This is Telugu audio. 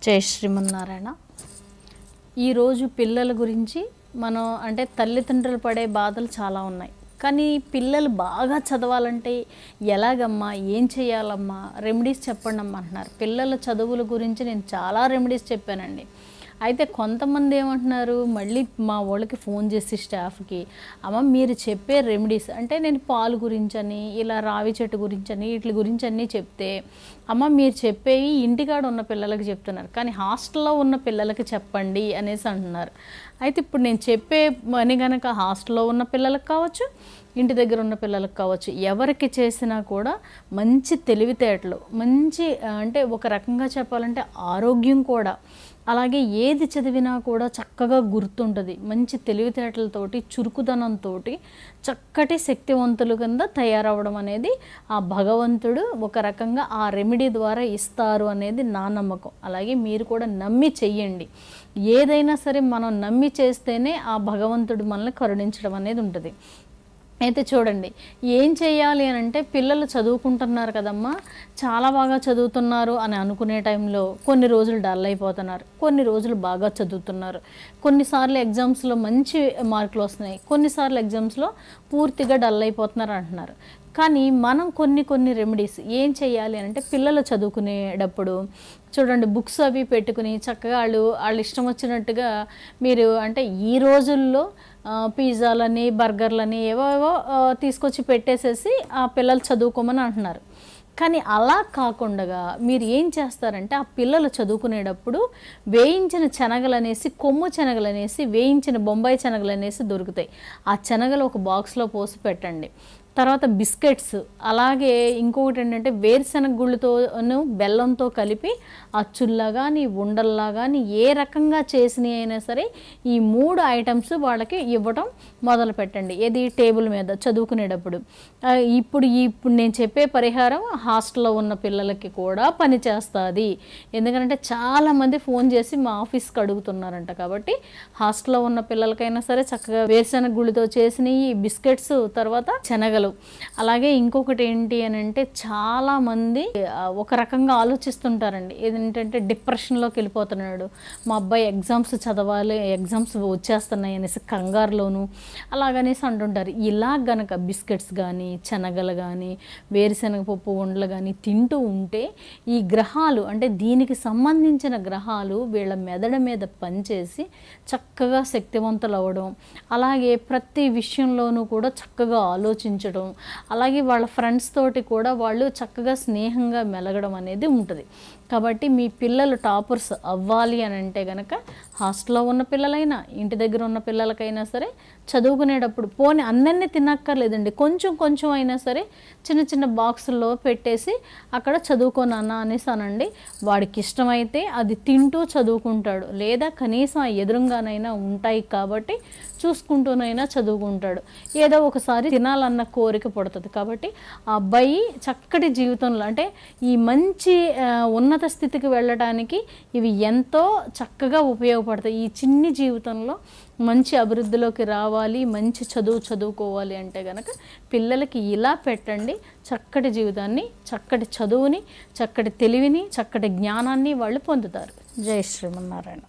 జై శ్రీమన్నారాయణ. ఈరోజు పిల్లల గురించి మనం అంటే తల్లిదండ్రులు పడే బాధలు చాలా ఉన్నాయి. కానీ పిల్లలు బాగా చదవాలంటే ఎలాగమ్మా, ఏం చేయాలమ్మా, రెమెడీస్ చెప్పండి అమ్మ అంటున్నారు. పిల్లల చదువుల గురించి నేను చాలా రెమెడీస్ చెప్పానండి. అయితే కొంతమంది ఏమంటున్నారు, మళ్ళీ మా వాళ్ళకి ఫోన్ చేసి స్టాఫ్కి, అమ్మ మీరు చెప్పే రెమెడీస్ అంటే నేను పాలు గురించని, ఇలా రావి చెట్టు గురించని, వీటి గురించి అన్నీ చెప్తే, అమ్మ మీరు చెప్పేవి ఇంటికాడ ఉన్న పిల్లలకి చెప్తున్నారు, కానీ హాస్టల్లో ఉన్న పిల్లలకి చెప్పండి అనేసి అంటున్నారు. అయితే ఇప్పుడు నేను చెప్పే పని కనుక హాస్టల్లో ఉన్న పిల్లలకు కావచ్చు, ఇంటి దగ్గర ఉన్న పిల్లలకు కావచ్చు, ఎవరికి చేసినా కూడా మంచి తెలివితేటలు, మంచి అంటే ఒక రకంగా చెప్పాలంటే ఆరోగ్యం కూడా, అలాగే ఏది చదివినా కూడా చక్కగా గుర్తుంటుంది. మంచి తెలివితేటలతోటి, చురుకుదనంతో చక్కటి శక్తివంతులు కింద తయారవడం అనేది ఆ భగవంతుడు ఒక రకంగా ఆ రెమెడీ ద్వారా ఇస్తారు అనేది నా నమ్మకం. అలాగే మీరు కూడా నమ్మి చెయ్యండి. ఏదైనా సరే మనం నమ్మి చేస్తేనే ఆ భగవంతుడు మనల్ని కరుణించడం అనేది ఉంటుంది. అయితే చూడండి, ఏం చేయాలి అని అంటే, పిల్లలు చదువుకుంటున్నారు కదమ్మా, చాలా బాగా చదువుతున్నారు అని అనుకునే టైంలో కొన్ని రోజులు డల్ అయిపోతున్నారు, కొన్ని రోజులు బాగా చదువుతున్నారు, కొన్నిసార్లు ఎగ్జామ్స్లో మంచి మార్కులు వస్తున్నాయి, కొన్నిసార్లు ఎగ్జామ్స్లో పూర్తిగా డల్ అయిపోతున్నారు అంటున్నారు. కానీ మనం కొన్ని రెమెడీస్ ఏం చేయాలి అంటే, పిల్లలు చదువుకునేటప్పుడు చూడండి, బుక్స్ అవి పెట్టుకుని చక్కగా వాళ్ళు ఇష్టం వచ్చినట్టుగా మీరు అంటే ఈ రోజుల్లో పిజ్జాలని, బర్గర్లని ఏవో తీసుకొచ్చి పెట్టేసేసి ఆ పిల్లలు చదువుకోమని అంటున్నారు. కానీ అలా కాకుండా మీరు ఏం చేస్తారంటే, ఆ పిల్లలు చదువుకునేటప్పుడు వేయించిన శనగలు అనేసి, కొమ్ము శనగలు అనేసి, వేయించిన బొంబాయి శనగలు అనేసి దొరుకుతాయి. ఆ శనగలు ఒక బాక్స్లో పోసి పెట్టండి. తర్వాత బిస్కెట్స్, అలాగే ఇంకొకటి ఏంటంటే వేరుశనగ గుళ్ళతోను బెల్లంతో కలిపి అచ్చుల్లా కానీ ఉండల్లా కానీ ఏ రకంగా చేసినవి అయినా సరే ఈ 3 ఐటమ్స్ వాళ్ళకి ఇవ్వటం మొదలు పెట్టండి. ఏది టేబుల్ మీద చదువుకునేటప్పుడు. ఇప్పుడు నేను చెప్పే పరిహారం హాస్టల్లో ఉన్న పిల్లలకి కూడా పనిచేస్తుంది. ఎందుకంటే చాలామంది ఫోన్ చేసి మా ఆఫీస్కి అడుగుతున్నారంట. కాబట్టి హాస్టల్లో ఉన్న పిల్లలకైనా సరే చక్కగా వేరుశనగ గుళ్ళతో చేసినవి బిస్కెట్స్, తర్వాత శనగలు. అలాగే ఇంకొకటి ఏంటి అని అంటే, చాలామంది ఒక రకంగా ఆలోచిస్తుంటారండి. ఏంటంటే డిప్రెషన్లోకి వెళ్ళిపోతున్నాడు, మా అబ్బాయి ఎగ్జామ్స్ చదవాలి, ఎగ్జామ్స్ వచ్చేస్తున్నాయి అనేసి కంగారులోను అలాగనేసి అంటుంటారు. ఇలా గనక బిస్కెట్స్ కానీ, శనగలు కానీ, వేరుశనగ పప్పు ఉండలు కానీ తింటూ ఉంటే ఈ గ్రహాలు అంటే దీనికి సంబంధించిన గ్రహాలు వీళ్ళ మెదడు మీద పనిచేసి చక్కగా శక్తివంతులు అవ్వడం, అలాగే ప్రతి విషయంలోనూ కూడా చక్కగా ఆలోచించడం, అలాగే వాళ్ళ ఫ్రెండ్స్ తోటి కూడా వాళ్ళు చక్కగా స్నేహంగా మెలగడం అనేది ఉంటుంది. కాబట్టి మీ పిల్లలు టాపర్స్ అవ్వాలి అని అంటే కనుక హాస్టల్లో ఉన్న పిల్లలైనా, ఇంటి దగ్గర ఉన్న పిల్లలకైనా సరే చదువుకునేటప్పుడు పోనీ అందరినీ తినక్కర్లేదండి, కొంచెం అయినా సరే చిన్న చిన్న బాక్సుల్లో పెట్టేసి అక్కడ చదువుకోనన్నా అనేసి అనండి. వాడికి ఇష్టమైతే అది తింటూ చదువుకుంటాడు, లేదా కనీసం ఆ ఎదురుగానైనా ఉంటాయి కాబట్టి చూసుకుంటూనైనా చదువుకుంటాడు. ఏదో ఒకసారి తినాలన్న కోరిక పుడుతుంది. కాబట్టి ఆ అబ్బాయి చక్కటి జీవితంలో అంటే ఈ మంచి ఉన్నత స్థితికి వెళ్ళడానికి ఇవి ఎంతో చక్కగా ఉపయోగపడతాయి. ఈ చిన్ని జీవితంలో మంచి అభివృద్ధిలోకి రావాలి, మంచి చదువుకోవాలి అంటే కనుక పిల్లలకి ఇలా పెట్టండి. చక్కటి జీవితాన్ని, చక్కటి చదువుని, చక్కటి తెలివిని, చక్కటి జ్ఞానాన్ని వాళ్ళు పొందుతారు. జై శ్రీమన్నారాయణ.